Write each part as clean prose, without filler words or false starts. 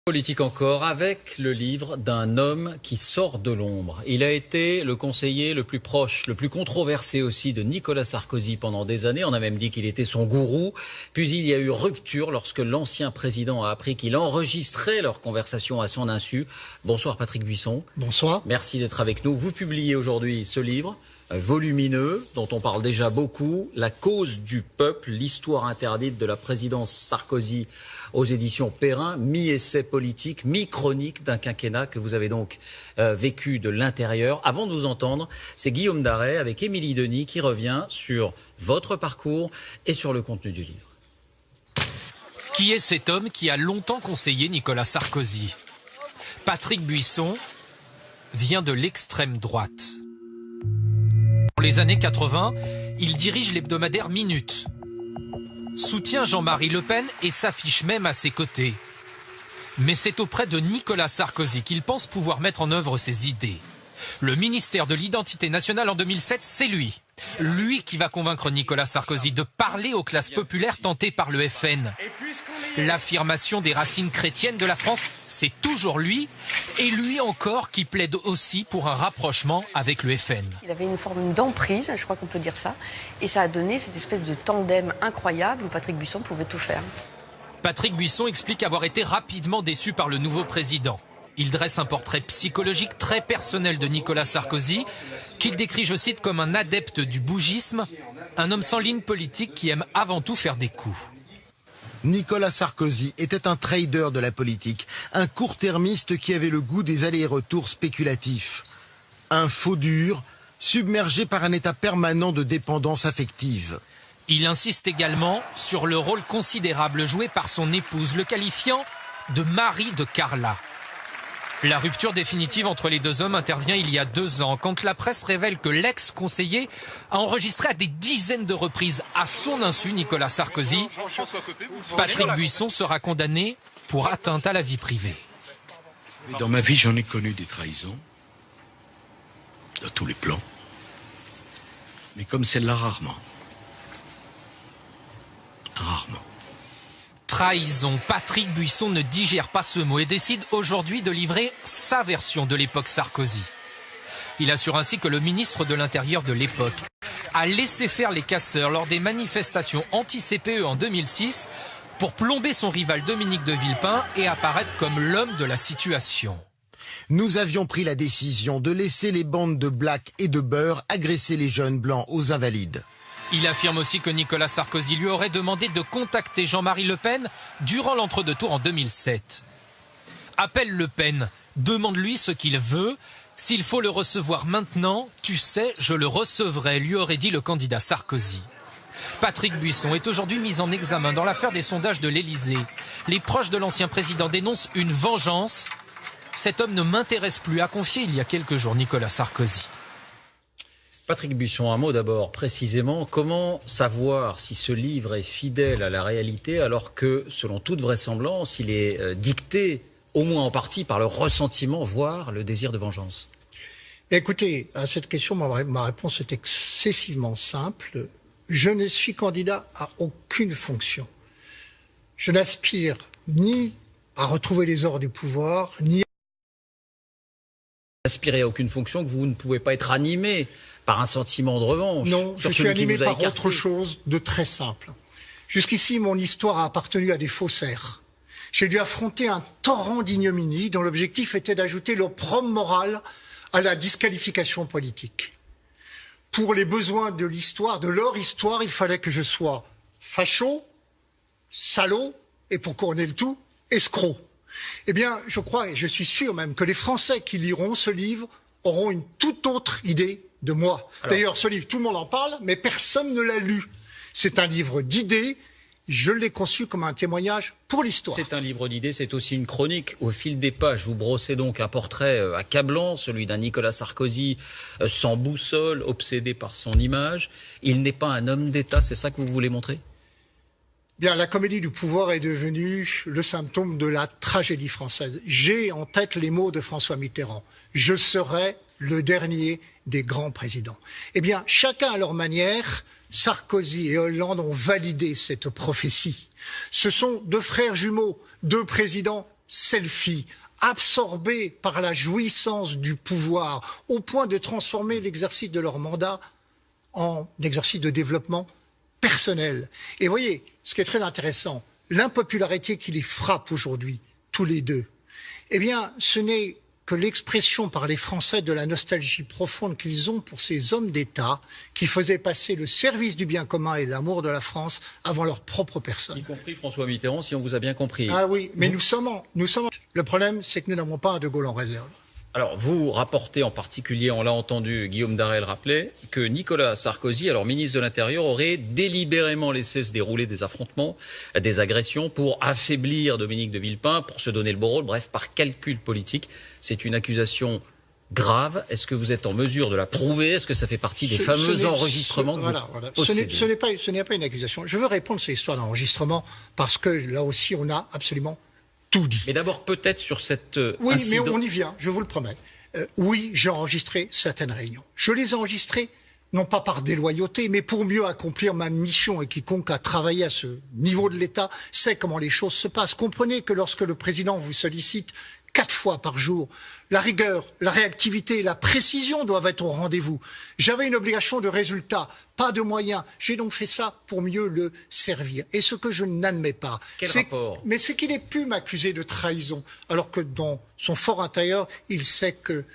Politique encore avec le livre d'un homme qui sort de l'ombre. Il a été le conseiller le plus proche, le plus controversé aussi de Nicolas Sarkozy pendant des années. On a même dit qu'il était son gourou. Puis il y a eu rupture lorsque l'ancien président a appris qu'il enregistrait leur conversation à son insu. Bonsoir Patrick Buisson. Bonsoir. Merci d'être avec nous. Vous publiez aujourd'hui ce livre volumineux, dont on parle déjà beaucoup, La cause du peuple, l'histoire interdite de la présidence Sarkozy aux éditions Perrin, mi-essai politique, mi-chronique d'un quinquennat que vous avez donc vécu de l'intérieur. Avant de vous entendre, c'est Guillaume Daret avec Émilie Denis qui revient sur votre parcours et sur le contenu du livre. Qui est cet homme qui a longtemps conseillé Nicolas Sarkozy? Patrick Buisson vient de l'extrême droite. Dans les années 80, il dirige l'hebdomadaire Minute, soutient Jean-Marie Le Pen et s'affiche même à ses côtés. Mais c'est auprès de Nicolas Sarkozy qu'il pense pouvoir mettre en œuvre ses idées. Le ministère de l'Identité nationale en 2007, c'est lui. Lui qui va convaincre Nicolas Sarkozy de parler aux classes populaires tentées par le FN. L'affirmation des racines chrétiennes de la France, c'est toujours lui. Et lui encore qui plaide aussi pour un rapprochement avec le FN. Il avait une forme d'emprise, je crois qu'on peut dire ça. Et ça a donné cette espèce de tandem incroyable où Patrick Buisson pouvait tout faire. Patrick Buisson explique avoir été rapidement déçu par le nouveau président. Il dresse un portrait psychologique très personnel de Nicolas Sarkozy, qu'il décrit, je cite, comme un adepte du bougisme, un homme sans ligne politique qui aime avant tout faire des coups. Nicolas Sarkozy était un trader de la politique, un court-termiste qui avait le goût des allers-retours spéculatifs. Un faux dur, submergé par un état permanent de dépendance affective. Il insiste également sur le rôle considérable joué par son épouse, le qualifiant de mari de Carla. La rupture définitive entre les deux hommes intervient il y a 2 ans, quand la presse révèle que l'ex-conseiller a enregistré à des dizaines de reprises à son insu Nicolas Sarkozy. Patrick Buisson sera condamné pour atteinte à la vie privée. Dans ma vie, j'en ai connu des trahisons, à tous les plans, mais comme celle-là, rarement. Rarement. Trahison. Patrick Buisson ne digère pas ce mot et décide aujourd'hui de livrer sa version de l'époque Sarkozy. Il assure ainsi que le ministre de l'Intérieur de l'époque a laissé faire les casseurs lors des manifestations anti-CPE en 2006 pour plomber son rival Dominique de Villepin et apparaître comme l'homme de la situation. Nous avions pris la décision de laisser les bandes de Black et de Beurre agresser les jeunes blancs aux Invalides. Il affirme aussi que Nicolas Sarkozy lui aurait demandé de contacter Jean-Marie Le Pen durant l'entre-deux-tours en 2007. Appelle Le Pen, demande-lui ce qu'il veut. S'il faut le recevoir maintenant, tu sais, je le recevrai, lui aurait dit le candidat Sarkozy. Patrick Buisson est aujourd'hui mis en examen dans l'affaire des sondages de l'Élysée. Les proches de l'ancien président dénoncent une vengeance. Cet homme ne m'intéresse plus, a confié il y a quelques jours Nicolas Sarkozy. Patrick Buisson, un mot d'abord, précisément, comment savoir si ce livre est fidèle à la réalité alors que, selon toute vraisemblance, il est dicté, au moins en partie, par le ressentiment, voire le désir de vengeance? Écoutez, à cette question, ma réponse est excessivement simple. Je ne suis candidat à aucune fonction. Je n'aspire ni à retrouver les ors du pouvoir, ni à aspirer à aucune fonction, que vous ne pouvez pas être animé par un sentiment de revanche. Non, je suis animé par autre chose de très simple. Jusqu'ici, mon histoire a appartenu à des faussaires. J'ai dû affronter un torrent d'ignominie dont l'objectif était d'ajouter l'opprobre moral à la disqualification politique. Pour les besoins de l'histoire, de leur histoire, il fallait que je sois facho, salaud, et pour couronner le tout, escroc. Eh bien, je crois, et je suis sûr même, que les Français qui liront ce livre auront une toute autre idée de moi. D'ailleurs, ce livre, tout le monde en parle, mais personne ne l'a lu. C'est un livre d'idées. Je l'ai conçu comme un témoignage pour l'histoire. C'est un livre d'idées, c'est aussi une chronique. Au fil des pages, vous brossez donc un portrait accablant, celui d'un Nicolas Sarkozy sans boussole, obsédé par son image. Il n'est pas un homme d'État, c'est ça que vous voulez montrer ? Bien, la comédie du pouvoir est devenue le symptôme de la tragédie française. J'ai en tête les mots de François Mitterrand. Je serai le dernier des grands présidents. Eh bien, chacun à leur manière, Sarkozy et Hollande ont validé cette prophétie. Ce sont 2 frères jumeaux, 2 présidents selfie, absorbés par la jouissance du pouvoir, au point de transformer l'exercice de leur mandat en exercice de développement personnel. Et voyez, ce qui est très intéressant, l'impopularité qui les frappe aujourd'hui, tous les deux, eh bien, ce n'est que l'expression par les Français de la nostalgie profonde qu'ils ont pour ces hommes d'État qui faisaient passer le service du bien commun et l'amour de la France avant leur propre personne. Y compris François Mitterrand, si on vous a bien compris. Ah oui, mais nous sommes. Le problème, c'est que nous n'avons pas un De Gaulle en réserve. Alors, vous rapportez en particulier, on l'a entendu, Guillaume Darel rappelait, que Nicolas Sarkozy, alors ministre de l'Intérieur, aurait délibérément laissé se dérouler des affrontements, des agressions pour affaiblir Dominique de Villepin, pour se donner le beau rôle, bref, par calcul politique. C'est une accusation grave. Est-ce que vous êtes en mesure de la prouver? Est-ce que ça fait partie des fameux enregistrements que vous possédez? Ce n'est pas une accusation. Je veux répondre sur l'histoire d'enregistrement parce que là aussi, on a absolument tout dit. Mais d'abord, peut-être sur cette Oui, incident... mais on y vient, je vous le promets. Oui, j'ai enregistré certaines réunions. Je les ai enregistrées, non pas par déloyauté, mais pour mieux accomplir ma mission. Et quiconque a travaillé à ce niveau de l'État sait comment les choses se passent. Comprenez que lorsque le président vous sollicite 4 fois par jour, la rigueur, la réactivité et la précision doivent être au rendez-vous. J'avais une obligation de résultat, pas de moyens. J'ai donc fait ça pour mieux le servir. Et ce que je n'admets pas, c'est qu'il ait pu m'accuser de trahison, alors que dans son fort intérieur, il sait que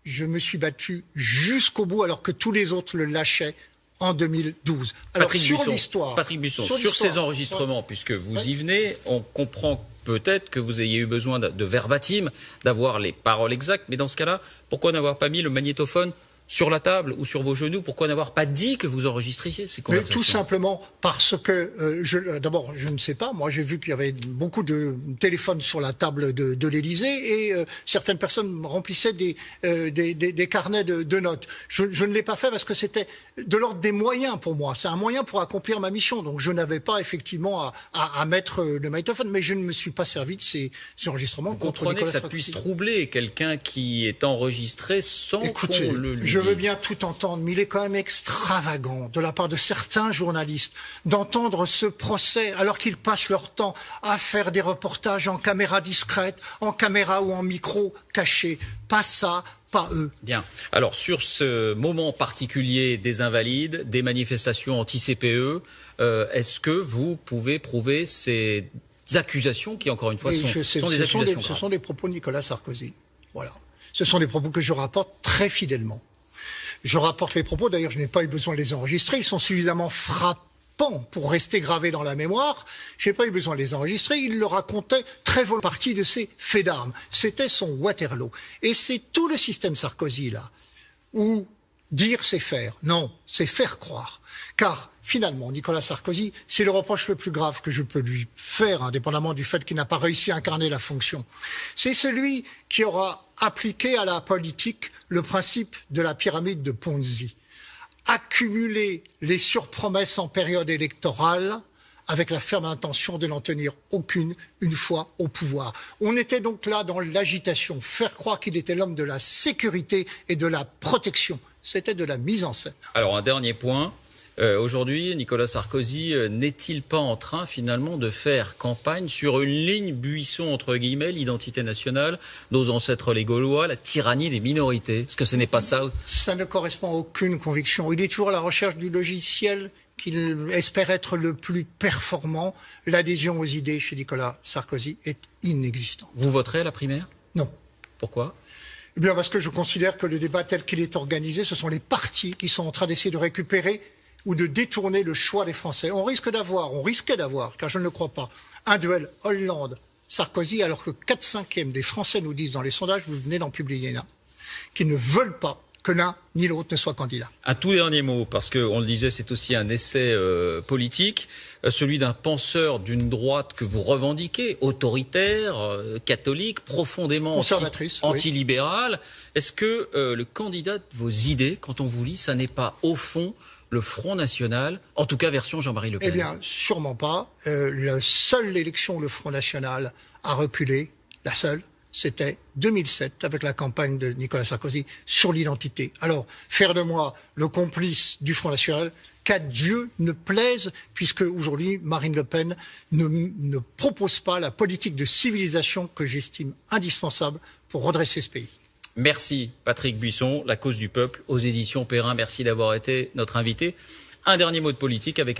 je me suis battu jusqu'au bout, alors que tous les autres le lâchaient en 2012. Alors, Patrick Buisson, sur ces enregistrements, puisque vous y venez, on comprend peut-être que vous ayez eu besoin de verbatim, d'avoir les paroles exactes, mais dans ce cas-là, pourquoi n'avoir pas mis le magnétophone sur la table ou sur vos genoux? Pourquoi n'avoir pas dit que vous enregistriez ces conversations? Mais tout simplement parce que, d'abord, je ne sais pas, moi j'ai vu qu'il y avait beaucoup de téléphones sur la table de l'Élysée et certaines personnes remplissaient des carnets de notes. Je ne l'ai pas fait parce que c'était de l'ordre des moyens pour moi. C'est un moyen pour accomplir ma mission. Donc je n'avais pas effectivement à mettre le magnétophone, mais je ne me suis pas servi de ces enregistrements. Vous comprenez que ça puisse troubler quelqu'un qui est enregistré sans qu'on le lui Je veux bien tout entendre, mais il est quand même extravagant de la part de certains journalistes d'entendre ce procès alors qu'ils passent leur temps à faire des reportages en caméra discrète, en caméra ou en micro caché. Pas ça, pas eux. Bien. Alors, sur ce moment particulier des Invalides, des manifestations anti-CPE, est-ce que vous pouvez prouver ces accusations qui, encore une fois, sont des accusations graves? Ce sont des propos de Nicolas Sarkozy. Voilà. Ce sont des propos que je rapporte très fidèlement. Je rapporte les propos, d'ailleurs je n'ai pas eu besoin de les enregistrer, ils sont suffisamment frappants pour rester gravés dans la mémoire. Je n'ai pas eu besoin de les enregistrer, il le racontait très volontiers partie de ses faits d'armes. C'était son Waterloo. Et c'est tout le système Sarkozy là, où dire c'est faire. Non, c'est faire croire. Car finalement, Nicolas Sarkozy, c'est le reproche le plus grave que je peux lui faire, indépendamment du fait qu'il n'a pas réussi à incarner la fonction. C'est celui qui aura appliqué à la politique le principe de la pyramide de Ponzi. Accumuler les surpromesses en période électorale avec la ferme intention de n'en tenir aucune une fois au pouvoir. On était donc là dans l'agitation, faire croire qu'il était l'homme de la sécurité et de la protection. C'était de la mise en scène. Alors un dernier point. Aujourd'hui, Nicolas Sarkozy n'est-il pas en train finalement de faire campagne sur une ligne Buisson entre guillemets, l'identité nationale, nos ancêtres les Gaulois, la tyrannie des minorités? Est-ce que ce n'est pas ça? Ça ne correspond à aucune conviction. Il est toujours à la recherche du logiciel qu'il espère être le plus performant. L'adhésion aux idées chez Nicolas Sarkozy est inexistante. Vous voterez à la primaire? Non. Pourquoi? Eh bien parce que je considère que le débat tel qu'il est organisé, ce sont les partis qui sont en train d'essayer de récupérer ou de détourner le choix des Français. On risquait d'avoir, car je ne le crois pas, un duel Hollande-Sarkozy, alors que 4/5 des Français nous disent dans les sondages, vous venez d'en publier un, qu'ils ne veulent pas que l'un ni l'autre ne soit candidat. Un tout dernier mot, parce qu'on le disait, c'est aussi un essai politique, celui d'un penseur d'une droite que vous revendiquez, autoritaire, catholique, profondément antilibérale. Oui. Est-ce que le candidat de vos idées, quand on vous lit, ça n'est pas au fond le Front National, en tout cas version Jean-Marie Le Pen? Eh bien, sûrement pas. La seule élection où le Front National a reculé, la seule, c'était 2007, avec la campagne de Nicolas Sarkozy sur l'identité. Alors, faire de moi le complice du Front National, qu'à Dieu ne plaise, puisque aujourd'hui Marine Le Pen ne propose pas la politique de civilisation que j'estime indispensable pour redresser ce pays. Merci Patrick Buisson, La cause du peuple aux éditions Perrin. Merci d'avoir été notre invité. Un dernier mot de politique avec